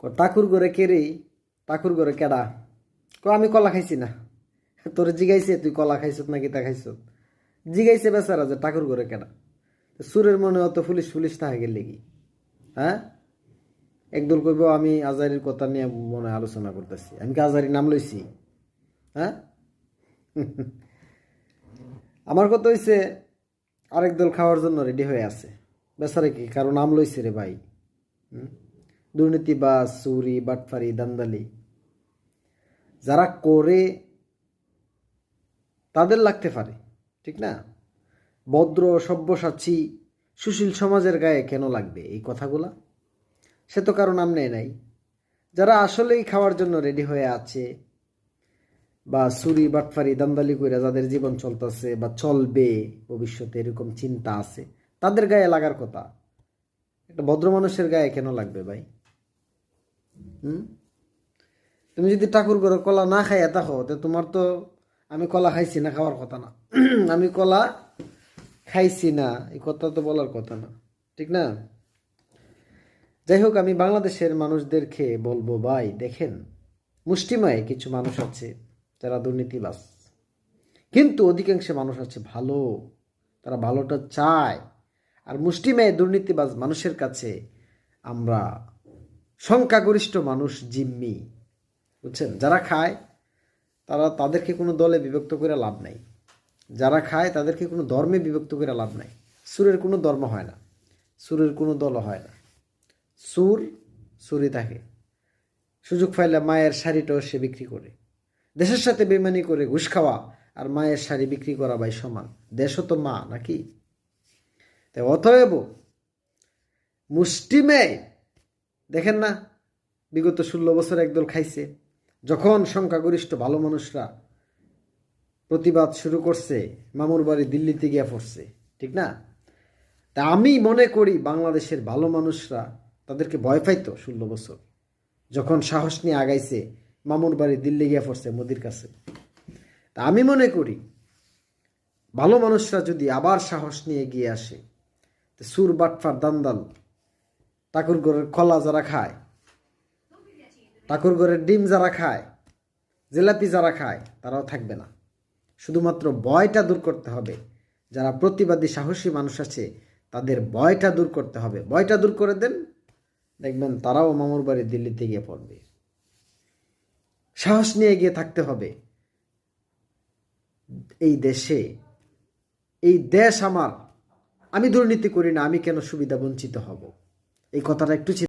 ঠাকুর ঘরে কে রে? ঠাকুর ঘরে কেডা? আমি কলা খাইছি না। তোর জিগাইছে তুই কলা খাইছত নাকি তা খাইছত? জিগাইছে বেচারা যে ঠাকুর ঘরে কেডা। সুরের মনে অত পুলিশ পুলিশ না হয়ে গেলে কি? হ্যাঁ, একদল কইব আমি আজারির কথা নিয়ে মনে আলোচনা করতেছি। আমি কি আজারির নাম লইছি? হ্যাঁ, আমার কথা হইছে আরেক দল খাওয়ার জন্য রেডি হয়ে আছে। বেচারা কি কারো নাম লইছে রে ভাই? দুর্নীতিবাজ, চুরি, বাটফারি, দান্দালি যারা করে তাদের লাগতে পারে, ঠিক না? ভদ্র, সব্যসাচী, সুশীল সমাজের গায়ে কেন লাগবে এই কথাগুলা? সে তো কারো নাম নেয় নাই। যারা আসলেই খাওয়ার জন্য রেডি হয়ে আছে, বা চুরি, বাটফারি, দান্দালি করে যাদের জীবন চলতেছে বা চলবে ভবিষ্যতে এরকম চিন্তা আছে, তাদের গায়ে লাগার কথা। একটা ভদ্র মানুষের গায়ে কেন লাগবে ভাই? তুমি যদি ঠাকুর ঘরে কলা না খাইয়া থাকো, তো তোমার তো আমি কলা খাইছি না খাওয়ার কথা না। আমি কলা খাইছি না এই কথা তো বলার কথা না, ঠিক না? যাই হোক, আমি বাংলাদেশের মানুষদেরকে বলবো ভাই দেখেন, মুষ্টিমেয় কিছু মানুষ আছে যারা দুর্নীতিবাজ, কিন্তু অধিকাংশ মানুষ আছে ভালো, তারা ভালোটা চায়। আর মুষ্টিমেয় দুর্নীতিবাজ মানুষের কাছে আমরা সংখ্যাগরিষ্ঠ মানুষ জিম্মি, বুঝছেন? যারা খায় তাদেরকে কোনো দলে বিভক্ত করে লাভ নাই। যারা খায় তাদেরকে কোনো ধর্মে বিভক্ত করে লাভ নাই। সুরের কোনো ধর্ম হয় না, সুরের কোনো দল হয় না। সুরই থাকে। সুযোগ পাইলে মায়ের শাড়িটাও সে বিক্রি করে। দেশের সাথে বেমানি করে ঘুষ খাওয়া আর মায়ের শাড়ি বিক্রি করা ভাই সমান। দেশও তো মা নাকি? তাই অতএব মুষ্টিমেয়, দেখেন না বিগত 16 বছর একদল খাইছে। যখন সংখ্যাগরিষ্ঠ ভালো মানুষরা প্রতিবাদ শুরু করছে, মামুর বাড়ি দিল্লিতে গিয়া পড়ছে, ঠিক না? তা আমি মনে করি বাংলাদেশের ভালো মানুষরা তাদেরকে ভয় পাইতো 16 বছর, যখন সাহস নিয়ে আগাইছে মামুর বাড়ি দিল্লি গিয়া পড়ছে মোদির কাছে। তা আমি মনে করি ভালো মানুষরা যদি আবার সাহস নিয়ে গিয়ে আসে, সুর, বাটফার, দান্দাল, ঠাকুর ঘরের কলা যারা খায়, ঠাকুর ঘরের ডিম যারা খায়, জিলাপি যারা খায়, তারাও থাকবে না। শুধুমাত্র ভয়টা দূর করতে হবে। যারা প্রতিবাদী সাহসী মানুষ আছে তাদের ভয়টা দূর করতে হবে। ভয়টা দূর করে দেন, দেখবেন তারাও মামুর বাড়ি দিল্লিতে গিয়ে পড়বে। সাহস নিয়ে গিয়ে থাকতে হবে। এই দেশে, এই দেশ আমার, আমি দুর্নীতি করি না, আমি কেন সুবিধা বঞ্চিত হব? এই কথাটা একটু